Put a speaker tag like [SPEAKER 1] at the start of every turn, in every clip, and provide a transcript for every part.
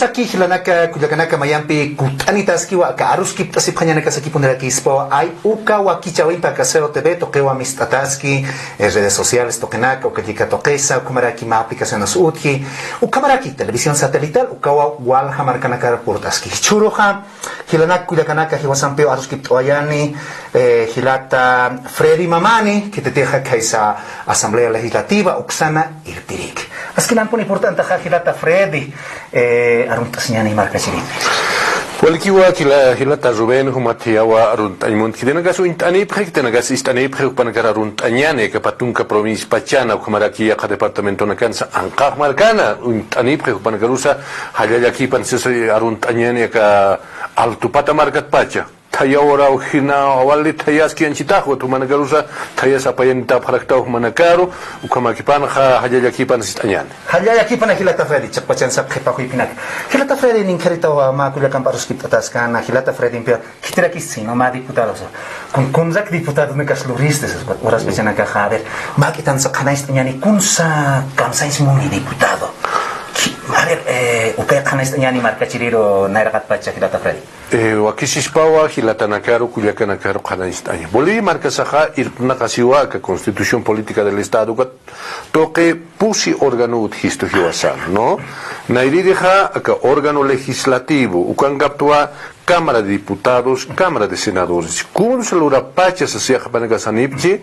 [SPEAKER 1] Chaki hilanaka kuyakanaka mayampi kutanitas kiwa ka aruski tasiphañanaka sakipunera kispo ay uka wa kichawimpa kasero TV tokewa mistataski redes sociales tokenaka ukajika tokesa ukamaraki ma aplicaciones utki ukamaraki televisión satelital ukawa walha markanaka portaski churuja hilanak kuyakanaka hiwasampeo aruski toayani hilata Freddy Mamani que te deja kaisa asamblea legislativa uksana irtirik askilan pun importante hilata Freddy aruntasnyani marka sini.
[SPEAKER 2] Walkiwa kila hilata Ruben humatiawa arunt anymunt kidena gasu intani projektena gas istani projekt panagara arunt anyane ke patunka provinsi Pachana kumaraki ya departamento na kansa angkah markana intani projekt panagarusa halaya ki panses arunt anyane ka altu pata markat pacha Tayawara hina awali tayas ki anchitahu tu managarusa tayas apa yang kita praktahu manakaru ukamakipan hajaya kipan sitanyan
[SPEAKER 1] hajaya kipan hilata Freddy cepat sap kepaku pinak hilata Freddy ning kerita wa ma kuliakan parus kita atas kana hilata Freddy impia kitira kisino ma diputados kun zak diputado me kasluristes horas becana ka haber ma kitan sa kanais nyani kunsa kansais muni diputado a ver ukay kanais nyani marka chiriro nairakat pacha hilata Freddy
[SPEAKER 2] wakisispawa hilatanakaru kuliakanakaru kanaistaña Bolivia marca saja irpna kasiwa ka constitución política del estado ka toque pusi órgano uthisto hiwasan no nairideja ka órgano legislativo ukangaptua Cámara de Diputados, Cámara de Senadores. Kun salura pacha sa siya kapanaгаsanipchi,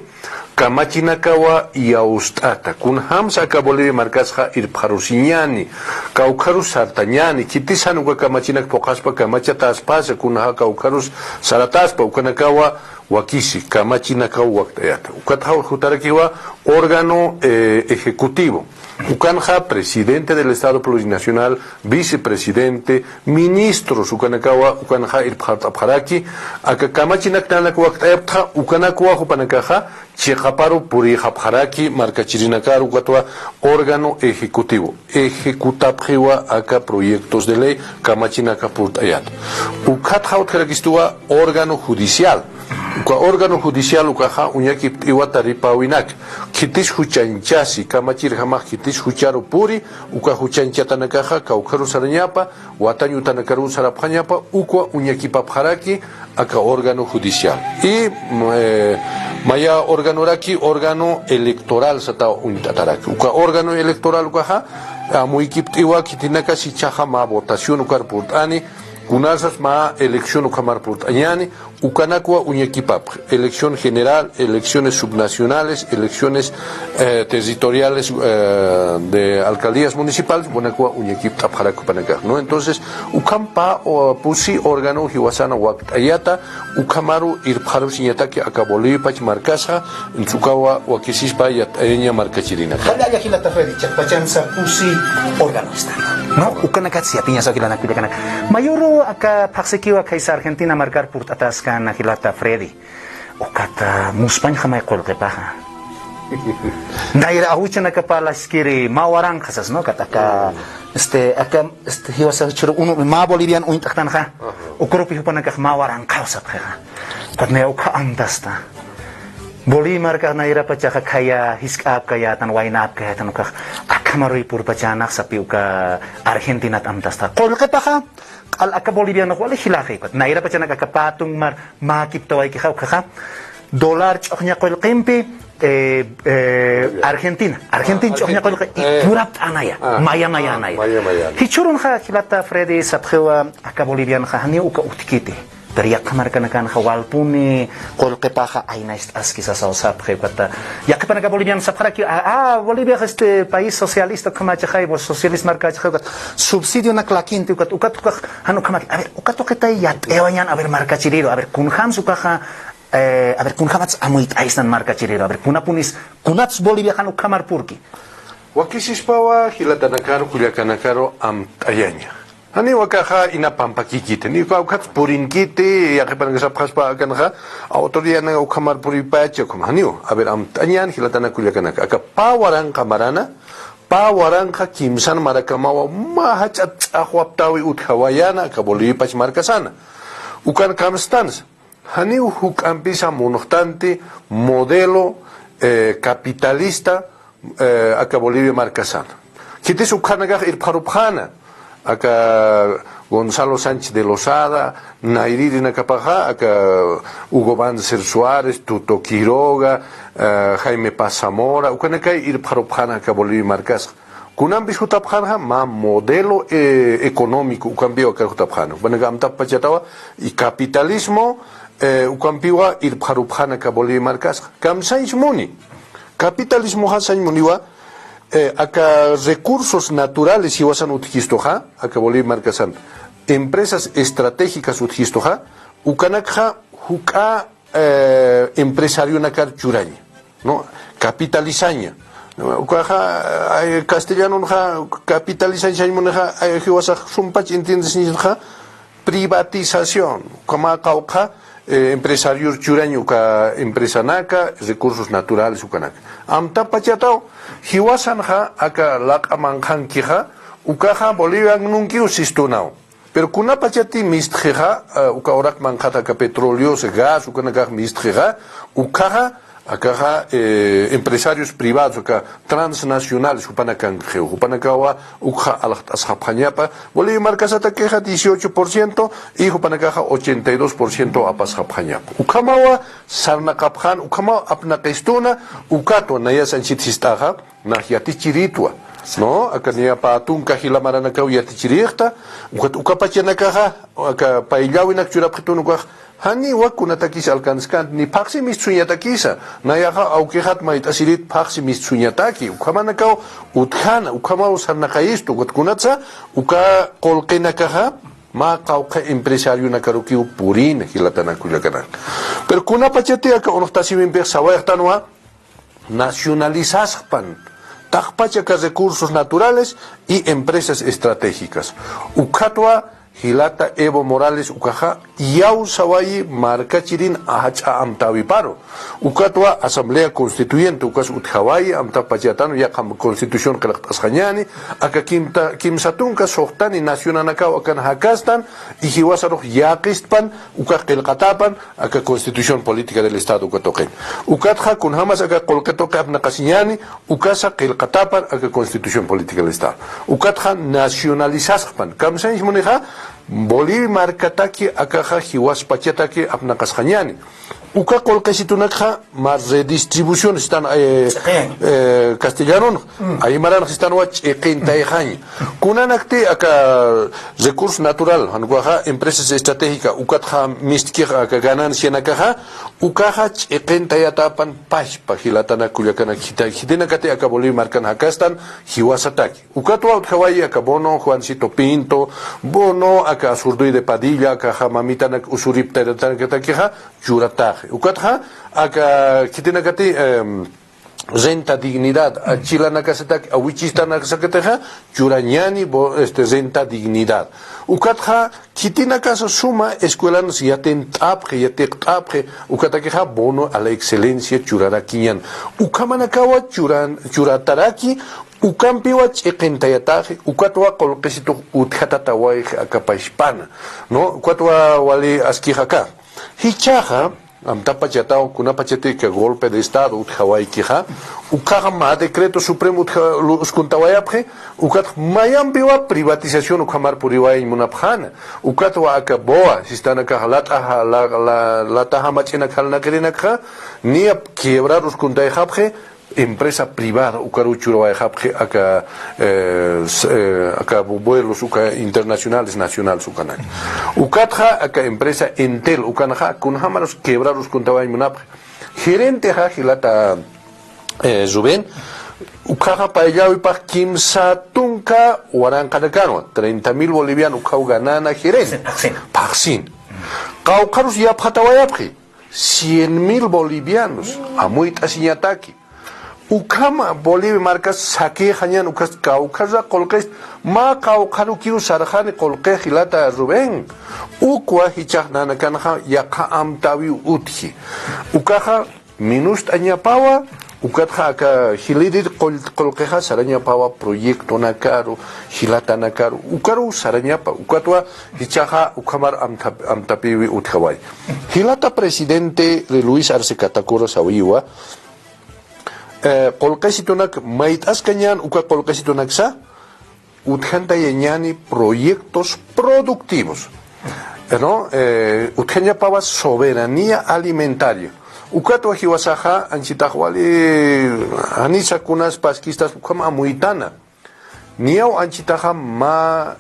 [SPEAKER 2] kamachinakawa iaustata. Kun hamsa ka Bolivia markasha irpharusinyani, kaukarus sartanyani, kitisanu ka kamachinak pokaspa kamachataspa, kun ha kaukarus sarataspa, ukanakawa wakisi, kamachinakawa waktayata. Ukathaw hutarakiwa órgano ejecutivo. Ukanja, presidente del Estado Plurinacional, vicepresidente, ministros, Ukanakawa, Ukanja, Irpharaki, Akakamachinaktana Kuaktayapta, Ukanakua, Hupanakaja, Chekaparo, Puri Hapharaki, Marcachirinakar, Ukatwa, órgano ejecutivo. Ejecutapjiwa, Aka, proyectos de ley, Kamachinaka Purtayat. Ukatja, Utkerakistua, órgano judicial. Uka órgano judicial ukaha unyaki iwataripa winak kitis huchanchasi kamachir hamah kitis hucharo puri uka huchanchatanacaja kaukaru saranyapa watañu tanakaru sarapanyapa ukwa unyaki papharaki aka órgano judicial y maya órgano raki órgano electoral sata untataraki uka órgano electoral ukaha amuikiptiwa kitinaka si chaja ma votación ukar purtani Kunasas ma elección ukamar purtañani, ukanakua uñequipap, elección general, elecciones subnacionales, elecciones territoriales de alcaldías municipales, bonakua uñequip tapjarakupanaka, ¿no? Entonces, ukampa o pusi órgano hiwasana waktayata, ukamaru irpharu siñataki akaboli pach markasa, en sukawa wakisispa yataeña markachirina.
[SPEAKER 1] Hada yakila tafedi, chakpachansa pusi órgano está. No, ukanakatsi atiña sakilana kulikana. Mayoro aka paksekiwa kaisa Argentina marcar purtatas kan hilata Freddy. Ukata muspan jamay kolkepaha. Naira ahucha nakapala skiri mawarang kasas no kataka aka hiwasa churu uno ma bolivian uintaktan ha. Ukropi hupanaka mawarang kausa kha. Katne uka andasta. Boli marka naira pacha kaya hiskap kaya tan wainap kaya tan uka akamarui pur pachanak sapi uka Argentina amtasta. Kolkepaha al aka boliviano wala hilakay pat naira pacha nakakapatung makiptaway kikaw kaka dollar choknya koil qimpi Argentina choknya koil purap anaya maya anaya hichurun kha hilata Freddy saphewa aka boliviano kha hani uka utkiti teriak kamar kan walpuni koil kepaha ainast askisa sausap kata ya kepada boliviano sapharaki Bolivia este país socialista kama chakhay socialist marka chakhay subsidio na klakinti ukat hanu kama a ver ukat ketay yat ewanyan a ver marka chiriro a ver kunham sukaha a ver kunhamats amuit aisnan marka chiriro a ver kunapunis kunats Bolivia hanu kamar purki
[SPEAKER 2] wakisispawa hilatanakaro kuliakanakaro ayanya Ani wakaha ina pampakikite ni ka ukat purinkite ya kepan gesapkhaspa kanha autoria na ukamar puripacha kum haniu aber am tanyan hilatana kuliakana aka pawarang kamarana pawarang ka kimsan marakamawa mahachat akhwaptawi uthawayana ka bolipach markasana ukan kamstans haniu hukampisa monostante modelo capitalista aka Bolivia markasana kitis ukanaga irparupkhana acá Gonzalo Sánchez de Lozada, Nairiri Nacapaja, acá Hugo Banzer Suárez, Tuto Quiroga, Jaime Paz Zamora, ukanakay irparopjana acá Bolivia Marcas. Kunan bisutapjana ma modelo económico ukambiwa acá jutapjana. Bueno, amtap pachatawa y capitalismo ukambiwa irparopjana acá Bolivia Marcas. Kamsains muni. Capitalismo hasain muniwa acá recursos naturales y wasan utkistoja acá Bolivia Marcasan. Empresas estratégicas utkistoja ukanakja huka empresario nakar churaña, ¿no? Capitalizaña. Ukaja castellano ja capitalizaña moneja hiwasa sumpach entiendes ni ja privatización. Como cauca empresario churaño ka empresa naka recursos naturales ukanaka. Amta pachatao hiwasan ja aka lak amanjan kija ukaja Bolivia nunca usistunao. Pero kuna pachati mistjeja uka orak manjata ka petróleo gas ukanaka mistjeja ukaja acá empresarios privados acá transnacionales upanakawa ukha ashapañapa Bolivia Marcasata queja 18% y upanakaja 82% apashapañapa ukamawa sarnakapjan ukamawa apnakestuna ukato naya sanchitistaja nahiati chiritua no acá ni apatunka hilamaranaca yatichirichta ukapachanakaja acá paillawinak churapjitunuka hani wakuna takisa alcanzkan ni paxi mistsunya takisa nayaha aukehat mait asirit paxi mistsunya taki ukamanakao uthana ukamao sarnakaisto gotkunatsa uka kolqenakaha ma qauqa empresario nakaruki purin hilatana kuyakana pero kuna pachate aka onohtasimin pe sawaytanwa nacionalizaspan taqpachaka recursos naturales y empresas estratégicas ukatwa Hilata Evo Morales ukaja yau sawayi marca chirin ahacha amtawi paro ukatwa asamblea constituyente ukas uthawayi amta pachatano ya constitución kalaktaskhanyani aka kimsatunka sohtani nacionanaka akan hakastan y hiwasaroh yaqistpan ukak qilqatapan aka constitución política del estado ukatoqen ukatja kun hamas aka qolqetoqa apnaqasiñani ukasa qilqatapan aka constitución política del estado ukatja nacionalizaspan kamsanish muneja Bolivia marcataki akaja hiwas pachataki apnakaskhanyani uka kolqesitunakha más redistribución están castellano ahí maran están wach eqintaykhani kunanakti aka recursos natural hanguaja empresas estratégicas ukatha mistkha aka ganancia nakaja ukaja eqintayatapan pashpa hilatana kulyakana hitinakati aka Bolivia marcan hakastan hiwasataki ukatwa uthawayi aka Bono Juancito Pinto Bono aka Zurduy de Padilla aka mamitanak usuripta tankatakiha churata ukatha aka kitinakati renta dignidad achilana kasetak awichistana kasaketeja churañani renta dignidad ukatha kitinakaso suma escuelanos yatentapje yateqapje ukatakeja bono a la excelencia churarakiñan ukamanakawa churataraki ukampiwa ch'eqintayataje ukatwa qolqesitu uthatataway akapashpana no ukatwa wali askijaka hichaja amtapachatao kunapachate que golpe de estado uthawayi kija ukagama decreto supremo uskuntawayapje ukat mayambiwa privatización ukamar puriway munapjana ukatwa akaboa sistana kahalata la tahamachina kalna kerinakha ni quiebrar uskuntayapje empresa privada ukaruchurway hapje aka vuelos uka internacionales nacionales ukanak ukatja aka empresa Entel ukanaja kunhamaros quebraros kuntaway munapje gerente ha hilata Rubén ukaja payawi pa kimsatunka warankanakanwa 30,000 bolivianos ukau ganana gerente paksin kaukarus yaphatawayapje 100,000 bolivianos amuit asiñataki ukama Bolivia marcas saque hañan ukas kaukaza kolqes ma kaukaru kiu sarjani kolqe hilata Rubén ukwa hichahna kanha yaka amtawi uthi ukaha minust añapawa ukatha ka hilidir kolqeha sarañapawa proyecto nakaru hilata nakaru ukaru sarañapa ukatwa hichaha ukamar amtapiwi uthawai hilata presidente de Luis Arce Catacora Sawiwa qolqesitunak mait askanyan uka qolqesitunak sa utjanta yeñani proyectos productivos, ¿no? Utjanya pava soberanía alimentaria. Ukato hiwasaja anchitahwali anisa kunas pasquistas kama amuitana. Niau anchitaja ma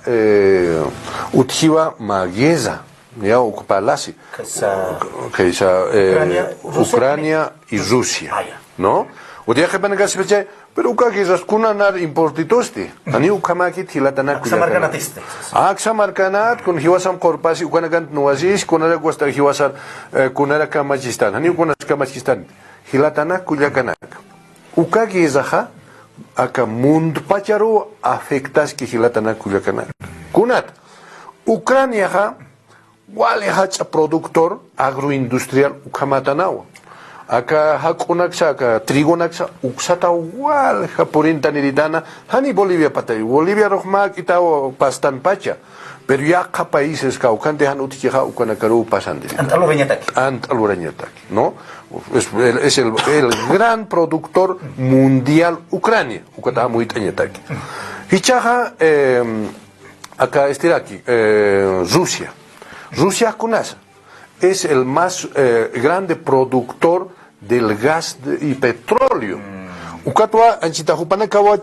[SPEAKER 2] utjiwa mageza. Ya ocupalasi que es Ucrania y Rusia, ¿no? O día que van a gastar, pero que esas cunanar importitosti, ani ukamaki tilatanak. Aksamarkanat con hiwasam korpasi ukanagant nuazis kunara guasta hiwasar kunara kamachistan, ani kunas kamachistan, hilatanak kuyakanak. Ukaki esaja aka mund pacharo afectas que hilatanak kuyakanak. Kunat Ucrania ha wale hacha productor agroindustrial ukamatanawa. Aka hakunaksa, aka trigonaksa, uksata wal hapurinta niridana, hani Bolivia patay. Bolivia rohma kitao pastan pacha. Pero ya ka países ka ukante han uticha ukanakaru pasandiri. Antalureñataki, ¿no? Es el gran productor mundial Ucrania, ukata muy tañataki. Hichaja acá estiraki, Rusia. Rusia kunasa es el más grande productor del gas y petróleo. Ukatwa anchita hupanakawa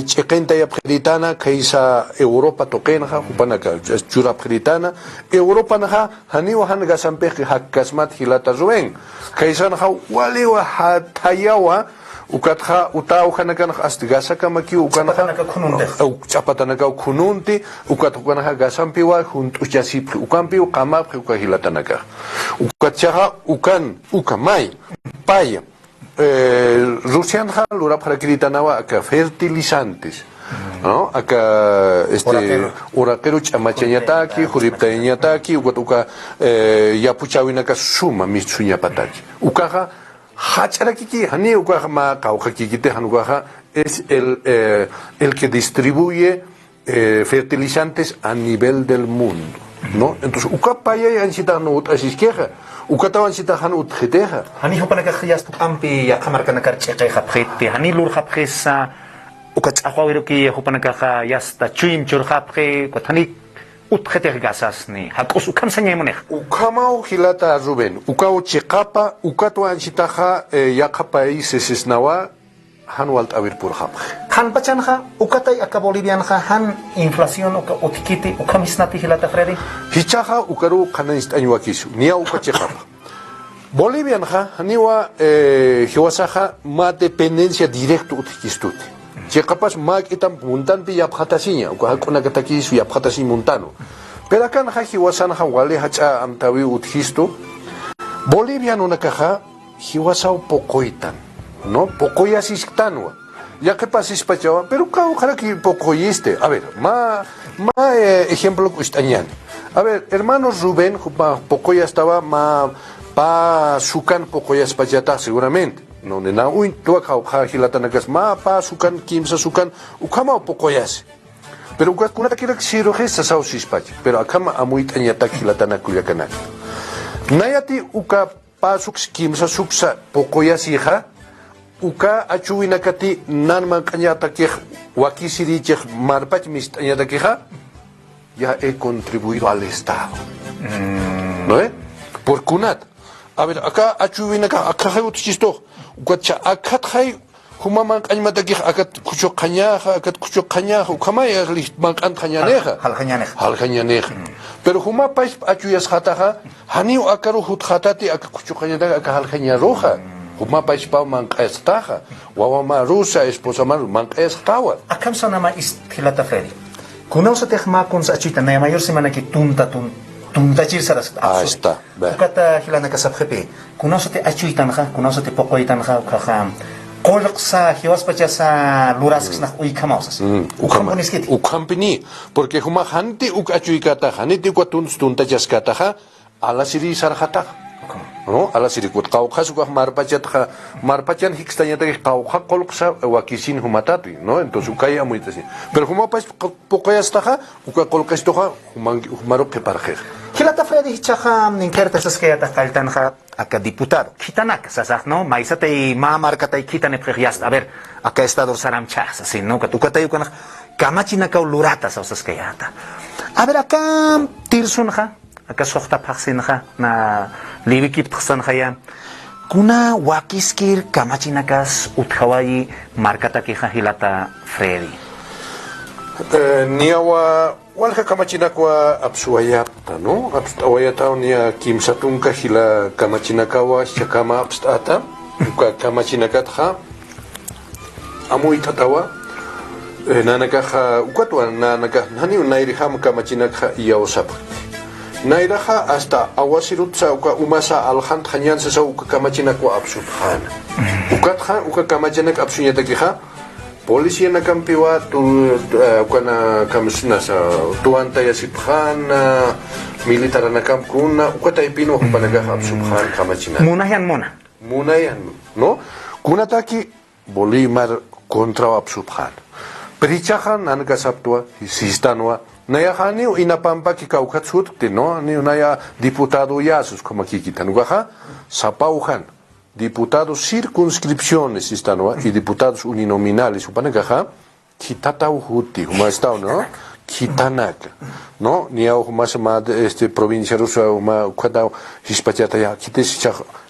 [SPEAKER 2] chekenta ya priditana kaisa Europa tokenha hupanaka chura priditana Europa naha haniwa han gasampe hakasmat hilata zueng kaisa naha waliwa hatayawa ukatha utau hanakan astigasa kamaki ukanaha chapatanaka kununti ukatukanaha gasampiwa junto chasip ukampi ukamap ukahilatanaka ukatchaha ukamai paya Rusian lura para gritanawa acá fertilizantes, ¿no? Acá uraquero chamachañataki, juriptañataki, uka yapuchawinaka suma mitsuñapataki. Ukaja hacharakiki, hani ukaja ma kaujakikite hanukaja es el que distribuye fertilizantes a nivel del mundo, ¿no? Entonces ukapaya y anchitano utasisqueja. Ukatawan sitahan utjeteja.
[SPEAKER 1] Hani hopanaka khiyas ampi ya kamarkana karcheqe khapkhete hani lur khapkhesa ukachaqawiro ki hopanaka khayas ta chuim chur khapkhe kothani utjete gasasni hakos ukam sañemoneh
[SPEAKER 2] ukamau hilata Ruben ukau chiqapa ukatwan sitaja yaqa países esnawa hanwalt awir pur khapkhe
[SPEAKER 1] han pachanha ukatay aka bolivianha han inflación uka utkiti ukamisnati hilata fredi
[SPEAKER 2] hichaja ukaru khanist anywakisu nia ukachiqapa bolivianha haniwa hiwasaja ma dependencia directo utkistuti chiqapas ma kitam muntanpi yaphatasiña ukahakunakatakisu yaphatasi muntano pero acá naja hiwasanha wale hacha amtawi utkistu boliviano nakaja hiwasau pokoitan no pokoyasistanwa ya que pasis pachawa pero ojalá que pocoyiste a ver ejemplo custañan a ver hermanos Rubén pocoya estaba pa sukan pocoyas pachata seguramente no de na uin tu acá hilatanakas pa sukan kimsa sukan ukama pocoyas pero kuna takira siro gesta sausis pach pero acá amuit añata hilatanakuyakanak nayati uka pa suks kimsa suksa pocoyas hija uka achuinakati nanman kanyata que wakisiri che marpach mistanyata que ya he contribuido al Estado. ¿No es? Por kunat. A ver, acá achuinaka acá hay otro chisto. Ukacha acá hay humaman kanyata que acá kucho kanyaja ukama ya man kan kanyaneja. Hal kanyaneja. Pero huma pais achuyas hataja hani akaru hut hatati acá kucho kanyata acá hal kanyaroja. Uma país pa manqestaja, wawama rusa esposa manqestawa.
[SPEAKER 1] Akam sanama istilata fredi. Kunausa tehma kun sa chita na mayor semana que tunta chirsaras.
[SPEAKER 2] Ah, está.
[SPEAKER 1] Ukata hilana kasabjepe. Kunausa te achuitanja, kunausa te pokoitanja ukaha. Kolqsa hiwas pachasa lurasks na uikamausas.
[SPEAKER 2] Ukampini, porque huma hanti ukachuikata, haniti tunta jaskataja, ala siri sarjata. ¿No? A la sirikut kauja suka marpachan hikstañata que kauja kolxa wakisin humatati, ¿no? Entonces ukaya muy así. Pero como pas poco ya está, uka kolxa estoja humaro que parje.
[SPEAKER 1] Hilata Freddy chaja ninkerta esas que ata faltanja acá diputado. Kitanak sasaj, ¿no? Maisate y ma marcata y kitane pregias. A ver, acá está dorsaram chas, así, ¿no? Katukata y ukana kamachinaka lurata sausas kayata. A ver, acá tirsunja, acá sohta paksinja, na libikip tsanjaya. Kuna wakiskir kamachinakas uthawai markataki hilata Freddy.
[SPEAKER 2] Niawa walha kamachinakwa absuayata, no? Absuayata nia kimsatunka hila kamachinakawa shakama abstata, uka kamachinakatha amuy tatawa nanakaha ukatwa nanaka hani unairiham kamachinakha iyaosap. Nairaha hasta awasirutsa uka umasa alhan thanyan sa uka kamachinakwa absubhan. Ukatha uka kamachinak absunyatakiha polisi na kampiwa tu kana kamsna sa tuanta ya siphan militar na kamkuna ukata ipino panaga absubhan kamachina. Munayan no kuna taki Bolimar kontra absubhan. Perichahan nanaga saptua sistanwa Nayahani inapampa ki kaukatsut no ni naya diputado yasus como aquí kitanugaha sapauhan diputados circunscripciones están y diputados uninominales upanagaha kitatau huti como está no kitanak no ni au más provincia rusa uma kwatau hispachata ya kites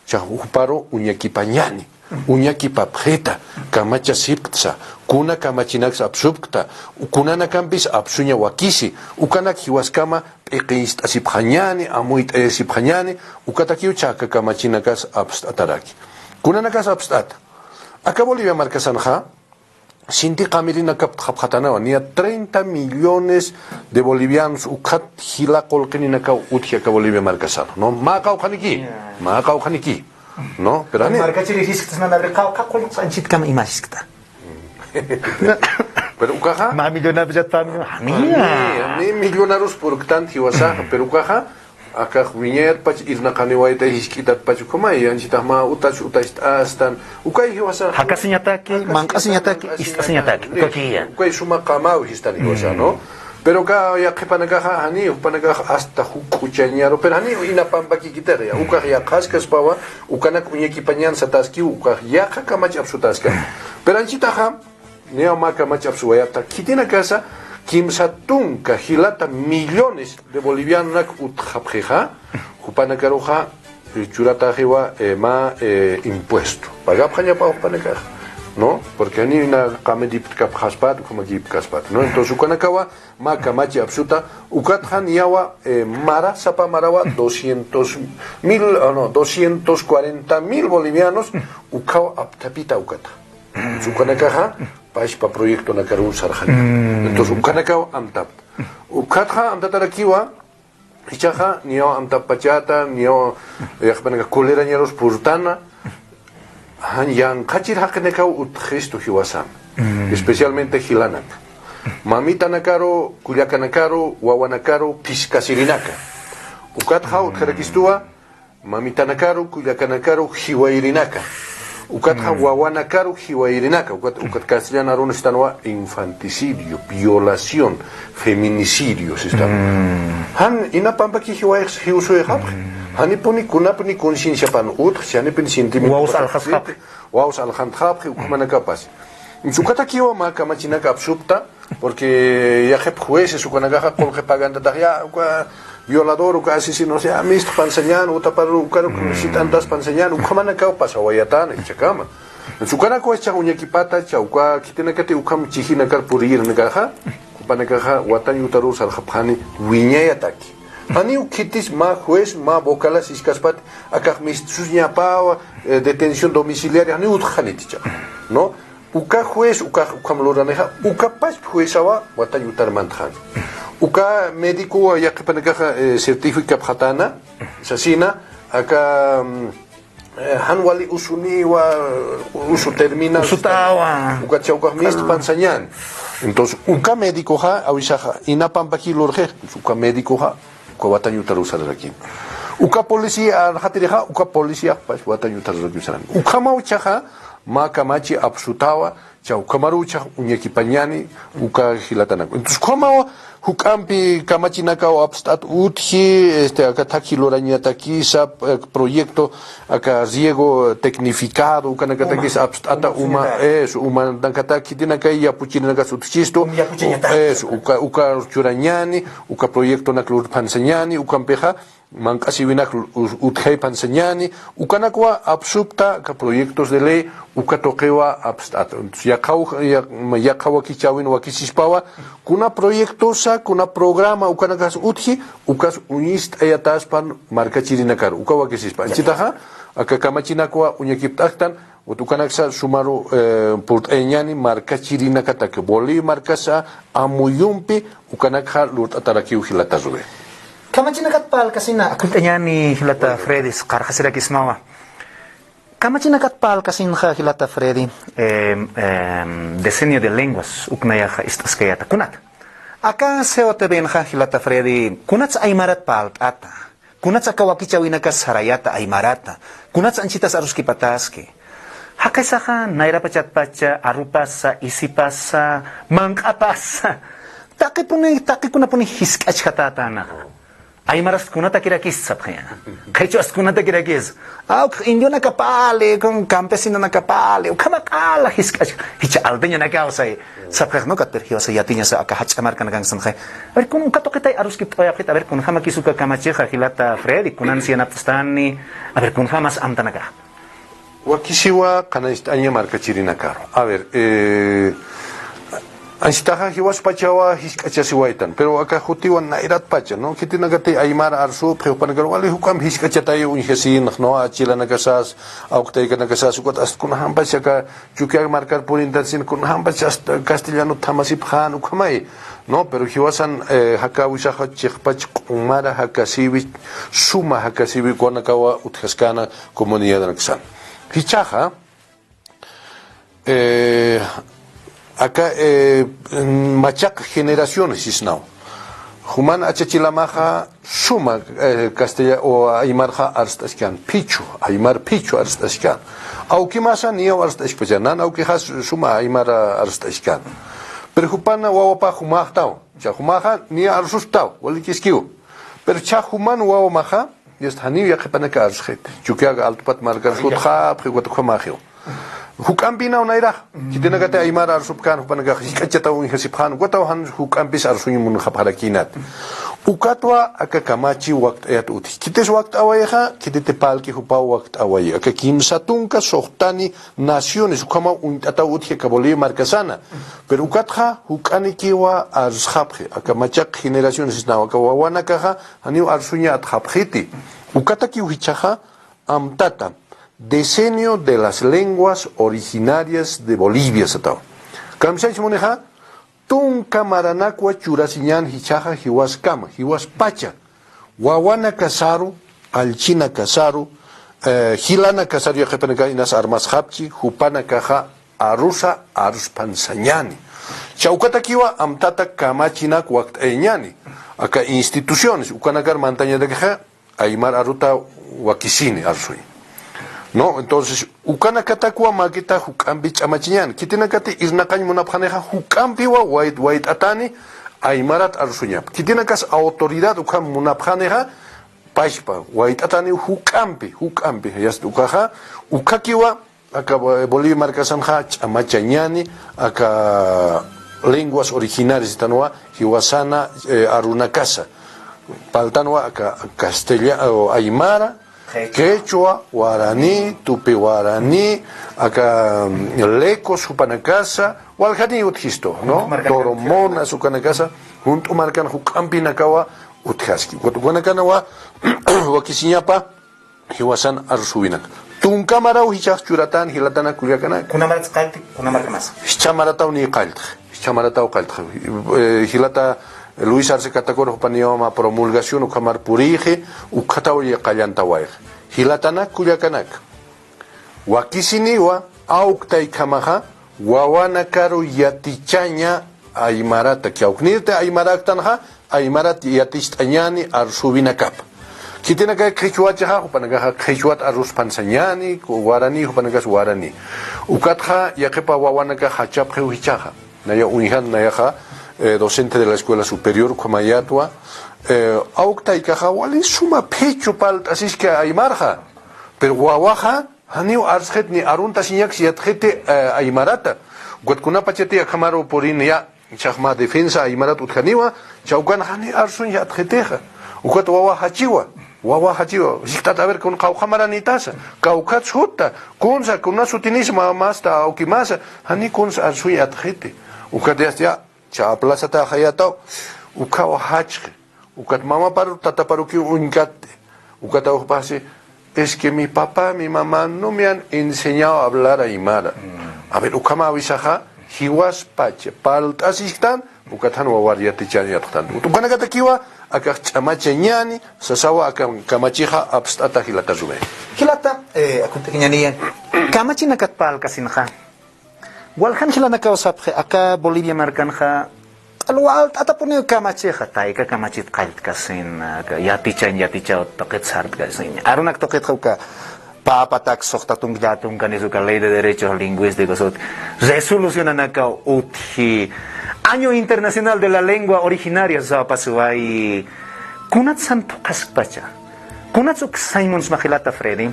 [SPEAKER 2] cha uparo uñakipañani uñakipa preta kamacha siptsa kuna kamachinax absubkta kunana kampis absunya wakisi ukanak hiwaskama eqist asiphañani amuit asiphañani ukatakiu chaka kamachinakas abstataraki kunanakas abstat acá Bolivia marcasanja sinti qamirina kapkhatana ni 30 millones de bolivianos ukat hila kolqinina ka uthia ka Bolivia marcasan no ma qawqaniki no pero ani
[SPEAKER 1] markachiri hisktas na mercado ka qolq sanchit kam imashkta
[SPEAKER 2] pero ukaha
[SPEAKER 1] ma millonarios ya están
[SPEAKER 2] ni millonarios por tanto wasa pero ukaha aka viñer pach irna kaniwaita hiskitat pach kuma yanchita ma utach astan ukai wasa
[SPEAKER 1] hakasiñataki mankasiñataki istasiñataki kokia
[SPEAKER 2] ukai suma qamau histani wasa no pero ka ya qipanaga hani upanaga hasta hukuchañaro pero hani ina pamba kikitera ya uka ya qaskas pawa ukana kuñeki pañan sataski uka ya kamach absutaska pero anchita ha neo maka mach absuayata kitina casa kimsatun ka hilata millones de bolivianos utjapjeja upanagaroja churata jewa ma impuesto paga paña pa upanaga no porque ni una kamedip kapjaspat como gip kaspat no entonces ukanakawa ma kamachi absoluta ukathan yawa mara sapa marawa 240,000 bolivianos ukao aptapita ukata ukanakaha pa proyecto na karun sarjani entonces ukanakawa amtap ukatha amtatarakiwa ichaja niyo amtapachata niyo yakpanaka kolera nyeros purtana yang kachir hakenekau utgesto hiwasam especialmente hilanak mamita nakaro kulyaka nakaro wawanakaro piskasirinaka ukatha utgerakistua mamita nakaro kulyaka nakaro hiwairinaka ukatha wawanakaro hiwairinaka ukat castellano aron estanwa infanticidio violación feminicidio están han inapampa ki hiwais hiusoe hani puni kunapni conciencia pan shani pin sentimiento waus al khankhap ukumana kapas insukata kiwa ma kamachinaka absupta porque ya jep jueces ukanagaja con paganda ya violador o asesino sea mist panseñan o taparu ukaro tantas panseñan ukumana kapas awayatan chakama insukana ko echa uñakipata chauka kitenakati ukam chihina kar purir nagaja kupanagaja watan yutaru sal khapani wiñayataki Ani ukitis ma juez ma bocalas iskaspat akak mistunya pa detención domiciliaria ani utjaniticha no uka juez uka kamloraneja uka pas juezawa watayutar mantjan uka médico yakipanaga certifica phatana sasina aka hanwali usuni wa usu termina
[SPEAKER 1] usutawa
[SPEAKER 2] uka chauka mist pansañan entonces uka médico ha awisaja inapampa kilorje uka médico ha watan yutarusar rakim uka policía hatireja uka policía pas watan yutarusar rakim uka mauchaja ma kamachi absutawa chau kamarucha uñekipañani uka hilatana entonces como hukampi kamachinaka o abstat utji acá taquilorañataki sap proyecto acá riego tecnificado ukanakataki abstata uma eso uma dankataki tinaka yapuchinaka sutchisto eso uka churañani uka proyecto naklur panseñani ukampeja mancasi vinak uthei panseñani ukanakwa absupta ka proyectos de ley ukatokewa abstat yakawa kichawin wakisispawa kuna proyectosa kuna programa ukanakas uthi ukas unist ayataspan marca chirinakar ukawa kisispa chitaja aka kamachinakwa unyakiptaktan utukanaksa sumaru port eñani marca chirinakatake boli marcasa amuyumpi ukanakha lut ataraki uhilatazube
[SPEAKER 1] Kamachinakat pal kasi na akultanya ni Hilata Freddy karkasira kismawa. Kamachinakat pal kasi na Hilata Freddy diseño de lenguas uknaya ka istaskayata kunat. Aka seote ben ha Hilata Freddy kunat sa aymarat pal ata. Kunat sa kawakichawina ka sarayata aymarata. Kunat sa anchitas aruski pataski. Hakay sa ka naira pachat pacha arupasa isipasa mangkapasa. Taki kuna puni hiskach katatana. Ay maras kunata kirakis sapkaya. Kaicho as kunata kirakis. Indio nakapale, kung campesino nakapale, kamakala hiskach. Hicha aldenya nakausay. Sapkaya no katper hiwasa yatinya sa akahachamar ka nagang sankay. Aber kung kato kitay arus kitayakit, aber kung hamakisuka kamachicha Hilata Freddy, kunan siya napastani, aber kung hamas amtanaga.
[SPEAKER 2] Wakisiwa kanastanya marca chirinakaro. A ver, Anstaha hiwas pachawa hiskachasiwaitan, pero acá jutiwan nairat pacha, ¿no? Que tiene que aymar arsu, pero para que wale hukam hiskachatayo unjesin, no achila nakasas, aukteika nakasas, ukot ast kun hampach acá chukiag marcar por intensin kun hampach hasta castellano tamasip han ukamai, ¿no? Pero hiwasan haka wisaha chikpach umara hakasibi suma hakasibi konakawa utjaskana comunidad naksan. Hichaja acá machak generaciones isnao. Human achachilamaja suma castella o aymarja arstashkan pichu aymar pichu arstashkan. Aunque más niyo arstashkan, aunque has suma aymar arstashkan. Pero hupana wawapa humahtao, cha humaja ni arsustao, walikiskiu. Pero cha human wawamaja jest haniu yakepanaka arschet. Chukiaga altpat margar hutja, priguatukamagio. Hukampina unaira kitina kate aymar arsupkan hupanaga hikachata un hasiphan gwatahan hukampis arsunyun khaparakinat ukatwa akakamachi waqt ayat uti kites waqt awayeha kitete palki hupa waqt awaye akakimsatunka sohtani naciones ukama un ata uti kaboli markasana pero ukatha hukanikiwa arshaphe akamachak generaciones na wakawana kaha haniu arsunya atkhapkhiti ukataki uhichaha amtata Diseño de las lenguas originarias de Bolivia, satao. Kamsach moneja, tun kamaranakwa churasiñan hichaja hiwas kama, hiwas pacha. Wawana kasaru, alchina kasaru, hilana kasaru yajepeneka inas armas hapchi, hupana kaja arusa aruspansañani. Chaukatakiwa amtata kamachinak wakt eñani. Acá instituciones, ukanagar montaña de queja, aymar aruta wakisini arsui. No, entonces, ukana katakwa magita hukambi chamachinyan. Kitina kati irnakañ munapjaneja hukampiwa wait atani aymarat arsuñap. Kitina kas autoridad ukam munapjaneja paishpa wait atani hukampi. Yast ukaja ukakiwa aka Bolivia marcasanja chamachanyani aka lenguas originarias tanwa hiwasana arunakasa. Paltanwa aka castellano aymara Quechua, Guaraní, Tupi Guaraní, acá Lecos, Supanacasa, Walhani Utjisto, ¿no? Toromona, Supanacasa, junto marcan Jucampi Nakawa, Utjaski. Guanakanwa, Wakisiñapa, Hiwasan Arsubinak. Tunkamara Uhichas Churatan, Hilatana Kuliakana.
[SPEAKER 1] Kunamarat Kalti, Kunamarkamas.
[SPEAKER 2] Chamaratau ni Kalt, Chamaratau Kalt. Hilata. Luis Arce Catacoro Panioma promulgación ukamar purije ukatao y callantawaig. Hilatana Kuyakanak. Wakisiniwa auktai kamaha wawana karu yatichaña aymarata kiauknirte aymaraktanha aymarat yatistañani arsubinakap. Kitina kay Quechuacha upanaga Quechuat arus pansañani guarani upanagas guarani. Ukatha yakepa wawanaka hachap hichaha. Naya unihan nayaha docente de la Escuela Superior Kumayatua, Aukta y Cajawali suma pecho pal, así es que Aymarja, pero Guawaja, Haniu Arshet ni Arunta Sinyak Siatjete Aymarata, Guatkuna Pachete Akamaro Porin ya, Chahma Defensa Aymarat Utkaniwa, Chaukan Hani Arsun Yatjeteja, Ukat Wawahachiwa. Wawa hachiwa, ziktat a ver con kauhamara nitasa, kaukat shuta, kunsa, kuna sutinisma masta, o kimasa, hani kunsa arsui atjete. Ukat ya, cha plaza ta hayato, ukawa hachke, ukat mama paru tata paruki unkate, ukat pase, es que mi papá, mi mamá no me han enseñado a hablar aymara. A ver, ukama avisaja, hiwas pache, paltasistan, ukatan wawariati chanyatan. Utukanagata kiwa, aka chamache ñani sasawa aka kamachiha abstata hilata zube
[SPEAKER 1] hilata akunta ñani kamachi nakatpal kasinja walhan hilana kausapje aka Bolivia markanja alwal atapone kamachiha taika kamachit qalt kasin yaticha toqetsart kasin arunak toqetjauka papatak sohtatung datung kanizuka ley de derechos lingüísticos resolucionan aka uthi Año Internacional de la Lengua Originaria Zapasuay. Kunat santo kaspacha. Kunat suk Simons Mahilata Freddy.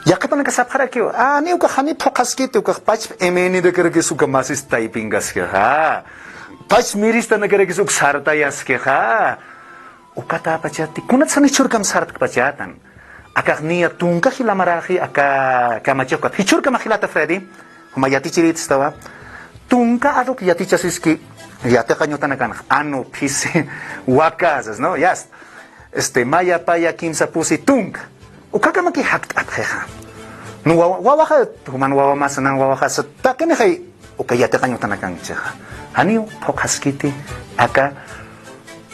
[SPEAKER 1] Yakatan kasapara kyo. Niu ka hani pokaskit ka pach emeni de kere suka masis typing gas ke ha. Pach mirista na kere suk sarta yas ke ha. Ukata pachati. Kunat sani churkam sart pachatan. Akak niya tungka hilamarahi aka kamachokat. Hichurka Mahilata Freddy. Humayati chirit stawa. Tungka adok yaticha siski yate kanyutan kan ano pisi wakazas no yas maya paya kimsa pusi tung ukaka maki hakt apheja no wawaha human wawamas nang wawaha sa takene hay ukayate kanyutan kan cheja haniu pokaskiti aka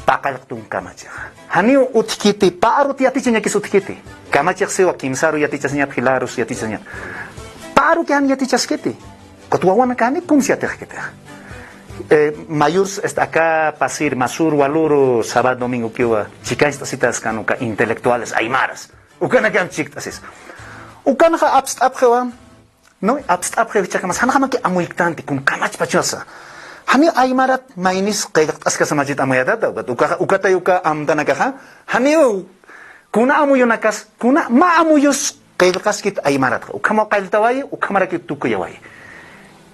[SPEAKER 1] pakalak tung kamacha haniu utkiti paarut yaticha nya kisutkiti kamacha sewa kimsaru yaticha nya philarus yaticha nya paru kan yaticha skiti Kotuawana kani kum siya tekita. Mayurs acá pasir masur waluro sábado domingo kiwa chika estas kanuka intelectuales aymaras. Ukana kam chiktasis. Ukana ka abst abgewa. No abst abgewa chaka mas hanama ki amuiktanti kum kamach pachosa. Hani aymarat mainis qaiqat askas majit amayada da ukata yuka amdana ka hani kuna amuyunakas kuna ma amuyus qaiqas kit aymarat. Ukama qailtawai ukamara kit tukuyawai.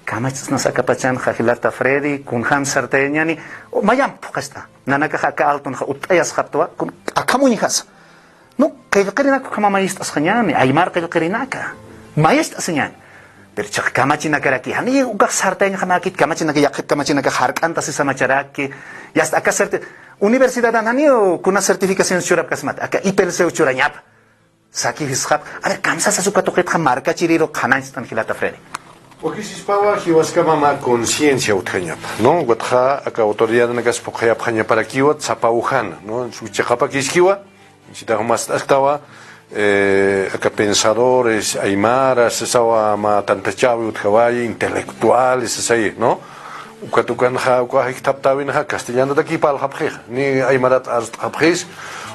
[SPEAKER 1] Kamachis na sa kapachan Hilata Freddy kunhan sarteñani mayam pokasta nanaka ka alton ka utayas kaptwa kun akamuñijas no kayqirina ko kamamayist asqañani aymar kayqirinaka mayist asñan pero chak kamachina karaki hani uga sarteña kamakit kamachina ka yaqit kamachina ka harkanta si samacharaki yas aka certe universidad ananio kuna certificación churap kasmat aka IPLC churanyap saki hisqap ara kamsa sa sukatoqit marca chiriro khanastan Hilata Freddy.
[SPEAKER 2] Porque si spava hiwaskama ma conciencia utjañapa, ¿no? Guatja aka autoridad na gas pokaya pjaña para kiwa tsapaujan, ¿no? Su chakapa kiskiwa, si ta más actava aka pensadores aymaras, sawa ma tantachawi utjawai intelectuales así, ¿no? Ukatukan ha ukah taptawin ha castellano de aquí para el ni aymarat habjes,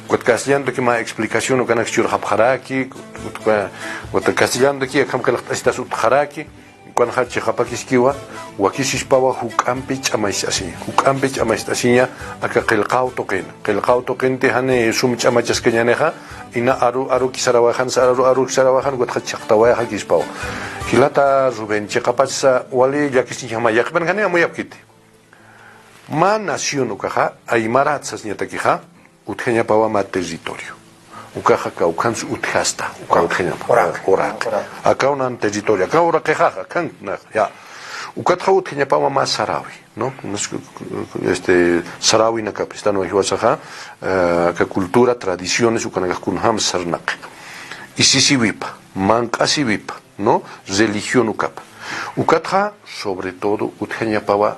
[SPEAKER 2] Cuat castellano de aquí ma explicación ukan akchur habjaraki, cuat castellano de aquí akam kalak estas utjaraki. Cuando hache japakiskiwa wakisispawa hukampich amaistasiña aka qilqaw toqente hane sumch amachaskeñaneja ina aru kisarawajan wat chaqtawaja kispawa hilata ruben chiqapasa wali yakisñama yaqban gane amuyapkiti ma nación ukaja aymara tsasñatakija utjeñapawa ma territorio ukaja kaukansu uthasta orak acá un territorio acá ora quejaja kan ya ukatja utjeñapama más sarawi no sarawi na kapistano hiwasaja ka cultura tradiciones ukanaga kunham sarnak isisiwipa mankasiwipa no religión ukap ukatja sobre todo utjeñapawa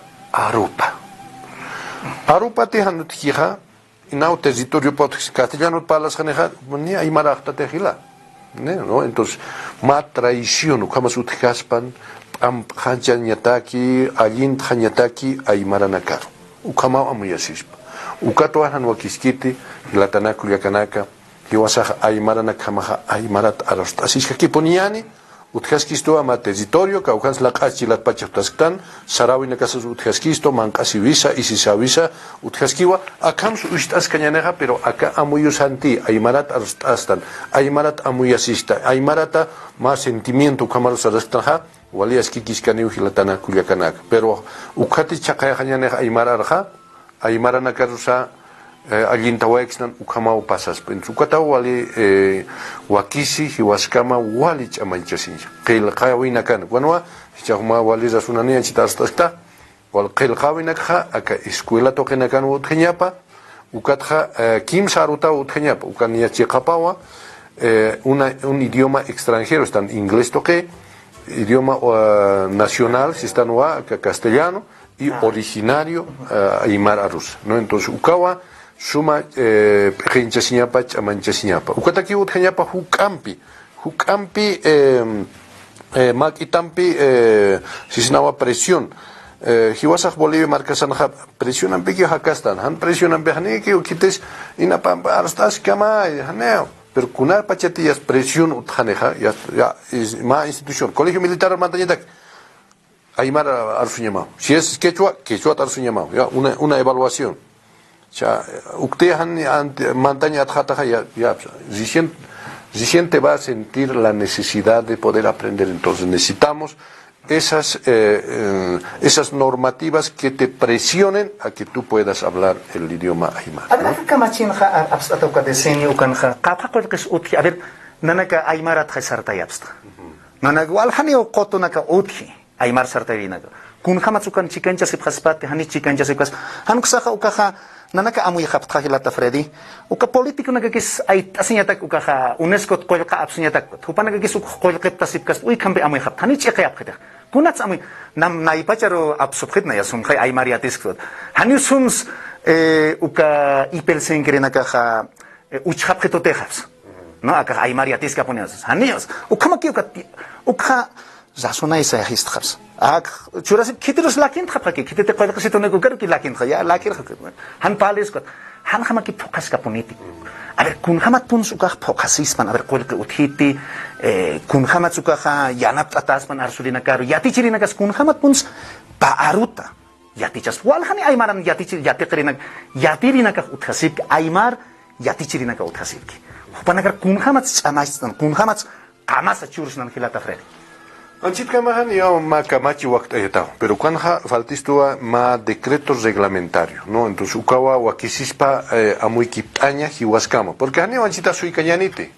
[SPEAKER 2] arupa tehanutjija Inau territorio castellano para las janejas, ni hay marachta tejila, ¿no? Entonces, ma traición, como su tejaspan, am hanchanyataki, alint hanyataki, ay maranakar. Ukama amuyasispa. Ukato ahan wakiskiti, latanaku yakanaka, hiwasaj ay maranakamaha, ay marat arost. Así es que aquí poniani, utjaskisto ama territorio kaukans la qachilat pachaftastan sarawina kasas utjaskisto mankasi visa isisa visa utjaskiwa akams ushtas kañaneja pero acá amuyusanti aymarat astan aymarat amuyasista aymarata más sentimiento kamaros arastanja walias kikiskani uhilatana kulyakanak pero ukati chaqaya kañaneja aymararja aymarana karusa allintawaexnan ukamao pasas pensukata wali wakisi hiwaskama wali chamanchasinja qilqawina kan wanwa chaqma wali rasunani chitastakta wal qilqawina aka escuela toqina kan utqñapa ukatja kim saruta utqñapa ukania chiqapawa un idioma extranjero están inglés toque idioma nacional si están castellano y originario aymara rus no entonces ukawa suma hinchasiñapa chamanchasiñapa ukataki utjañapa hukampi makitampi sisnawa presión hiwasaq Bolivia marcasanja presionan piki hakastan han presionan behaniki ukites inapampa arstas kama haneo pero kunar pachatillas presión utjaneja ya es ma institución colegio militar mantañetak aymara arsuñamao si es quechua arsuñamao ya una evaluación ya usted montaña ya reciente va a sentir la necesidad de poder aprender entonces necesitamos esas normativas que te presionen a que tú puedas hablar el idioma aymara.
[SPEAKER 1] A ver, nanaka aymara tjasarta yapsta. Nanaka walhanio kotonaka utji aymar sartavinaga. Kun hamatsukan chikancha siphaspate hani chikancha sipkas hanuksaha ukaha nanaka amuy haptha hilata Freddy uka politiko nagakis ay asinyatak ukaha UNESCO qoyqa apsinyatak thupanagakis qoyqepta sipkas uy kambe amuy hapt hani chiqyap khida kunats amuy nam naipacharo apsubkhit na yasum khay ay mariatis khod hani sums uka ipelsen kerenaka kha uchhap khitote khaps no aka ay mariatis ka ponias hanios ukamaki uka zasuna isa hist khaps churasip kitiros lakin khapaki kitete qoyqa sitone kukar ki lakin khaya lakir han pales ko han khama ki focus ka politik a ver kun khamat pun suka focusis pan a ver qoyqa uthiti kun khamat suka kha yanap atas pan arsulina karu yati chirina kas kun khamat pun pa aruta yati chas wal khani aymaran yati qirina yati rina ka uthasip aymar yati chirina ka uthasip ki panagar kun khamat chamastan kun khamat qamas churusnan khilata fredi
[SPEAKER 2] Anchit kamahan yo ma kamachi wakta yetao, pero cuanja faltistua ma decretos reglamentarios, ¿no? Entonces ukawa wakisispa amuy kiptaña hiwaskama, porque hani anchita sui kañanite.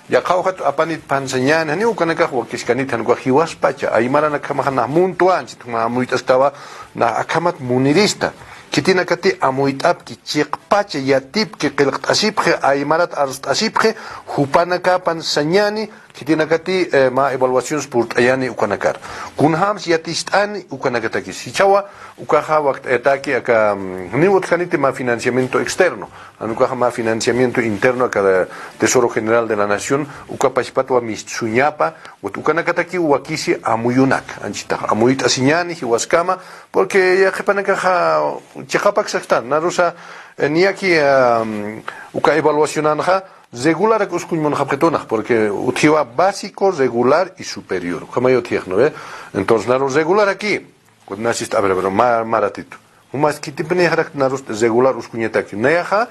[SPEAKER 2] Ya kauhat apanit pansanyan, hani ukanaka wakiskanit han hiwaspacha, aymara na kamahan muntua anchit ma amuytas tawa na akamat munirista. Kitina kati amuitap ki chiqpacha yatip ki qilqtasipje aymarat arstasipje hupanaka pansanyani kitina kati ma evaluaciones por ayani ukanakar kunhams yatistani ukanakataki sichawa ukaha waqt etaki aka ni utkanite ma financiamiento externo anukaha ma financiamiento interno aka Tesoro General de la Nación ukapashpatwa mistuñapa ukanakataki wakisi amuyunak anchita amuyit asiñani hiwaskama porque ya jepanaka chiqapak saktan narusa ni aquí uka evaluacionanja regular akuskuñmon hapketonaj porque utiwa básico regular y superior como yo tiegno entonces naros regular aquí cuando nasist a ver maratito umas kitipne harak naros regular uskuñetaki neja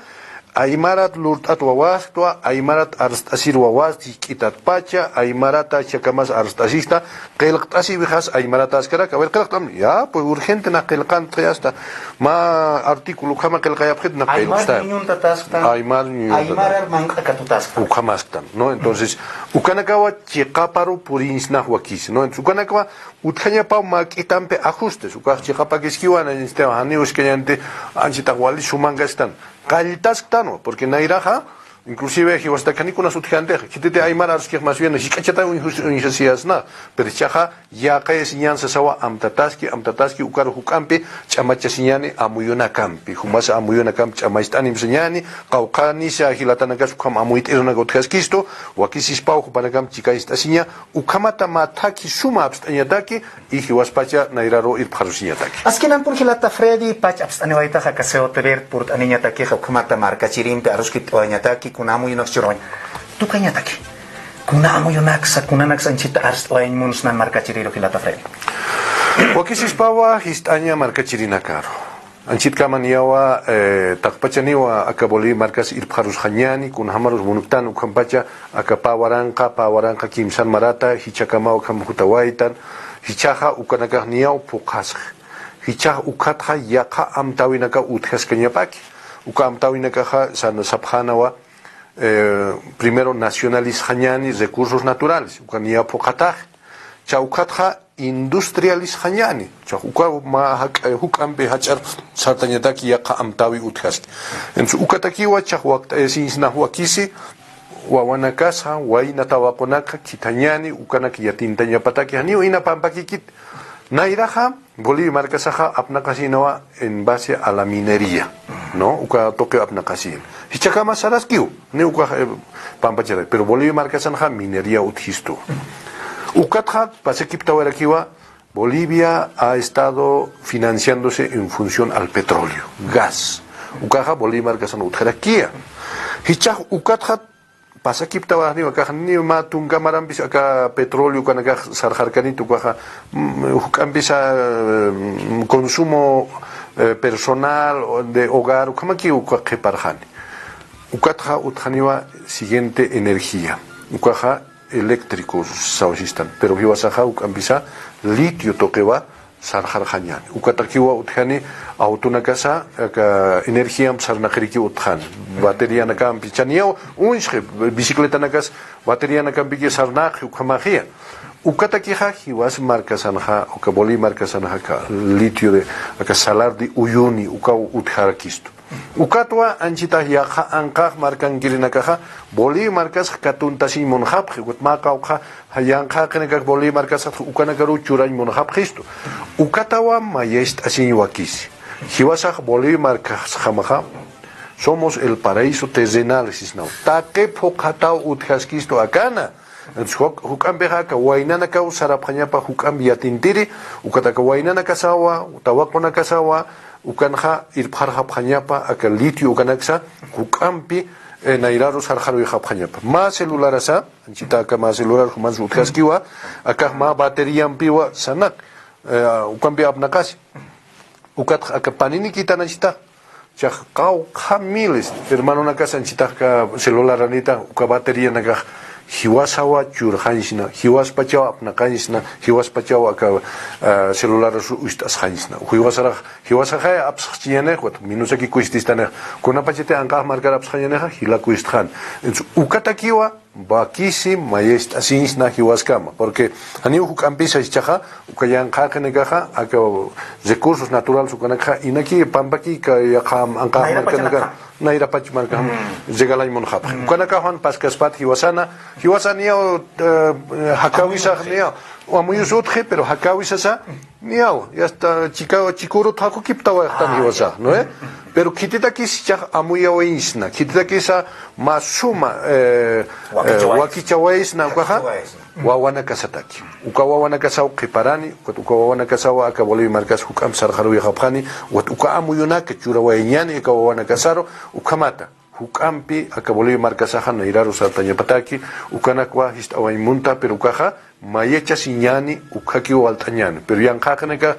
[SPEAKER 2] aymarat lurtat wawastwa aymarat arstasir wawasti kitat pacha aymarata chakamas arstasista qilqtasi bijas aymarata askara a ver qilqtam ya pues urgente na qilqan hasta ma artículo kama qilqayap khid na qilqsta aymar manqakatutas ukamastan no entonces ukanakawa chiqaparu purinsna wakis no entonces ukanakawa utkhanya pa makitampe ajustes ukaj chiqapa kiskiwana instema hani uskanyante anchita wali sumangastan Kaltaskano, porque Nairaja, inclusive hiwastakani kuna sutjante, kitete aymara arskih más bien, shikachata unhasiasna, pero chaja ya cae sinyansa sawa amtataski ukaro hukampi, chamachasinyani amuyuna kampi, humasa amuyuna kampi, chamaistani msenyani, qaukani sa hilatanakas ukam amuyit irna gotkaskisto, wakisis pau hupanakam chikaistasinya, ukamata mataki suma abstanyataki, y hiwaspacha nairaro irpharusinyataki.
[SPEAKER 1] Askinan por hilata Freddy, pach abstanewaita hakaseo teber por aninyataki, hukamata marca chirimpe, aruskit oanyataki, kunamu yunok chiroin. Tu kanyataki. kunamo yunaksa kunanaksa anchita ars oañmuns nan marca chiriro hilata Freddy.
[SPEAKER 2] Wakisispawa histaña marca chirinakaro. Anchit kamaniawa takpachaniwa akaboli marcas irpharus hanyani kun hamarus munuktan ukampacha pawaranka kimsan marata hichakamaw kamhutawaitan hichaha ukanakah niaw puqasq hichah ukatha yaqa amtawinaka utjas kanyapaki uka amtawinaka sana saphanawa primero nacionalis hanyani recursos naturales ukania puqataj chaukatha industrialis hanyani chahuka ma hukambe hachar sartañataki yaqa amtawi utjas entonces ukatakiwa chahwaqta esinsna huakisi wawanakasa wainatawaponaka kitanyani ukanaki yatintañapataki haniu ina pampakikit nairaja Bolivia marcasaja apnakasinawa en base a la minería, ¿no? Uka toque apnakasin. Hichakama saraskiu, ne uka pampachara, pero Bolivia marcasanja minería uthisto. Ukatja pasekiptawarakiwa Bolivia ha estado financiándose en función al petróleo, gas. Ukaja Bolivia marcasan utjarakia. Hichaj ukatja pasakiptawa ni wakahni ma tungkamaran bisa ka petróleo kanaka sarharkani tukaja ukambisa consumo personal de hogar ukamaki ukakeparjani ukatja utjaniwa siguiente energía ukaja eléctricos sausistan pero hiwasaja ukambisa litio tokewa sarharjanyan ukatakiwa utjani autonakasa ka energía sarnakriki utjan batería nakam pichaniao unche bicicleta nakas batería nakam piki sarnak ukamagia ukatakiha hiwas markasanja uka boli markasanja ka litio de aka salar de uyuni uka utjarakisto ukatwa anchita yaqa anqaq markankirinakaja boli markas katuntasi monhab utmaqa uqa hayanqa qinaka boli markas ukanakaru churañ monhab qisto ukatawa mayest asiñwakisi hiwasaq boli markas jamaja somos el paraíso terrenal sisnau taque pokataw utjaskisto akana hukam behaka wainana ka saraphañapa hukam yatintiri ukataka wainana kasawa utawaqona kasawa ukanja irpharja phañapa aka litio ukanaksa hukampi nairaru sarjaru phañapa ma celularasa anchita ka ma celular humas utjaskiwa aka ma batería ampiwa sanak ukampi apnakasi ukat aka panini kitanachita chaqaw miles hermano nakasa anchita ka celular anita uka batería naka hiwasawa churhanisna hiwas pachawa apnakanisna hiwas pachawa ka celular su ustas hanisna hiwasara abschiane khot minusaki kuististane kona pachete anqa markar abschiane hila kuisthan ukatakiwa bakisi mayest asinsna hiwaskama porque ani ukampisa ichaja ukayan qaqenegaja aka recursos naturales ukanaka inaki pampaki ka yaqam anqa markanaka naira pach marka jegalay monhab ukanaka han paskaspat hiwasania hakawisa nia o muy usutje pero hakawisa sa niao ya está chikuro taco kiptawa tan hiwasa no pero kitita kischa amuya oisna kitita kisa masuma wakichawaisna ukaha wawana kasataki ukawawana kasau qiparani ukawawana kasau akaboli markas hukam sarharu yaqapani uka amuyuna que chura wainyani ukawawana kasaro ukamata hukampi akaboli markasaja nairaru sartañapataki ukanakwa histawaimunta pero ukaja mayecha siñani ukaki waltañani pero yanqaqneka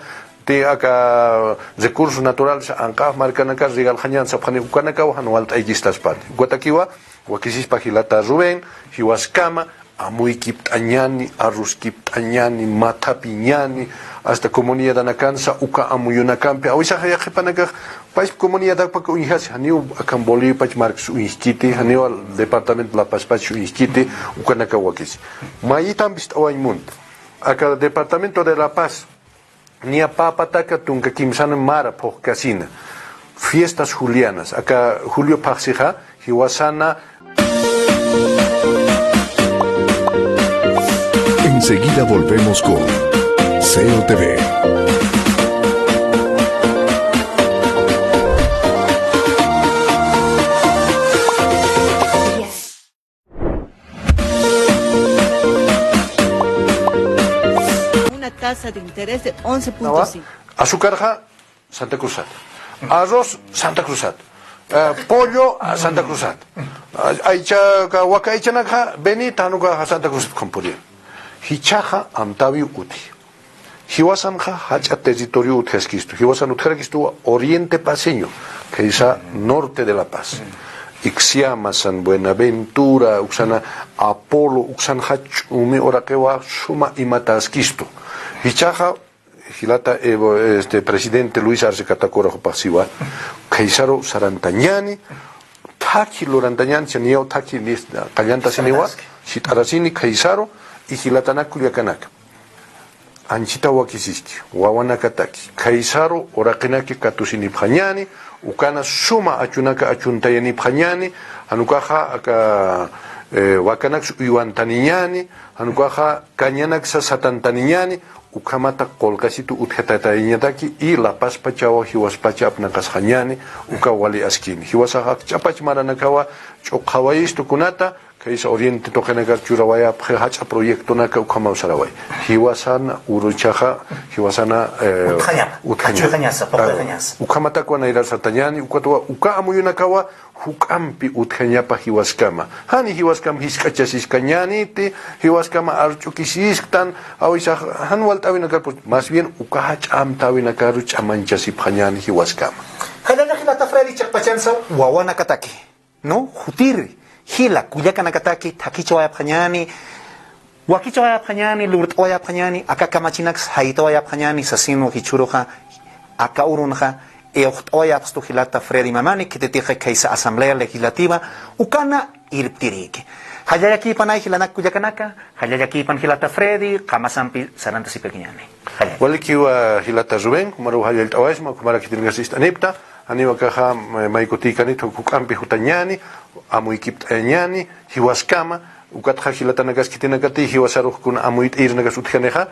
[SPEAKER 2] te aka recursos naturales anqa markanaka regal hañan sapjani ukanaka han waltaygistas pat guatakiwa wakisis pagilata ruben hiwaskama amuy kiptañani arrus kiptañani matapiñani hasta comunidad anakansa uka amuyunakampi awisa hayaqipanaka pais comunidad pak unhas haniu akan boli pach marks uinskiti haniu al departamento la pach uinskiti ukanaka wakis mayitam bist awaimunt aka departamento de la paz nia papataka tunka kimsan mara por casina fiestas julianas aka julio paxija hiwasana.
[SPEAKER 3] Enseguida volvemos con SEO TV.
[SPEAKER 4] Una tasa de interés de 11.5.
[SPEAKER 2] Azúcar Santa Cruzat. Arroz Santa Cruzat. Pollo Santa Cruzat. Aicha ka waka aicha nakha beni tanuka Santa Cruz komporia. Hichaha amtavi uti. Hiwasan ha hacha territorio utjeskisto. Hiwasan utjeskisto oriente paseño, que es norte de La Paz. Ixiama San Buenaventura, Uxana Apolo, Uxan hach umi orakewa suma imataskisto. Hichaha Hilata presidente Luis Arce Catacora Jopasiwa, Kaisaro Sarantañani, Taki Lorantañan, Chanio Taki Callanta Sinewa, Sitarasini, Kaisaro, y Hilatana Culiacanak. Anchita Wakisiski, Wawanakataki, Kaisaro, Orakenaki Katusini Panyani, Ukana Suma Achunaka Achuntayani Panyani, Anukaha Aka Wakanax Uantaniñani, Anukaha Cañanaxa Satantaniñani, Ukamata Kolkasitu Uthetatañataki, y La Paz Pachawa, Hiwaspachap Nakashañani, Ukawali Askin, Hiwasahak Chapach Maranakawa, Chokawaisto Kunata, que es Oriente Tokenagar Churawaya, Hacha Proyecto Naka Ukamasaraway. Hiwasana, Uruchaja, Hiwasana, Ukamata Kwanaira Satanyani, Ukatwa, Uka Amuyunakawa, Hukampi Utjanyapa Hiwaskama. Hani Hiwaskam Hiskachasiskanyani, Hiwaskama Archukisistan, Awisha Hanwaltawinakar, más bien Ukahach Amtawinakaru Chamanchasipanyani Hiwaskama.
[SPEAKER 1] Hayanakilata Freddy Chakpachansa, Wawanakataki, no? Hutiri. Hila, Kuyakanakataki, Takichawaya Panyani, Wakichawaya Panyani, Lurtwaya Panyani, Akakamachinax, Haitawaya Panyani, Sasino Hichuroja, Akaurunja, Eochtoya Hilata Freddy Mamani, que te dije que esa asamblea legislativa, Ukana Irptiriki. Hayayaki Panay Hilanak Kuyakanaka, Hayayaki Pan Hilata Freddy, Kamasampi, Sarantas y Pequeñani.
[SPEAKER 2] Walikiwa Hilata Ruben, Kumaru Hayel Tawaisma, Kumara Kitingasist Anipta, Aniwakaha Maikotikanito Kukampi Hutanyani, Amuikip Anyani, Hiwaskama, Ukatha Hilatanagas Kitinakati, Hiwasaruh Kun Amuit Irnagas Utjaneja,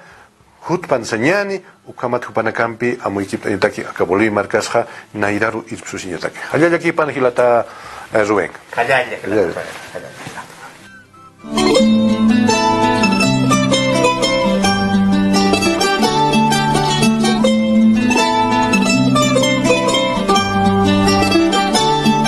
[SPEAKER 2] Hutpansanyani, Ukamat Hupanakampi, Amuikip Anyataki, Akaboli Markasha, Nairaru Irpsusinyataki. Hayayaki Pan Hilata Ruben.
[SPEAKER 1] Hayayaki.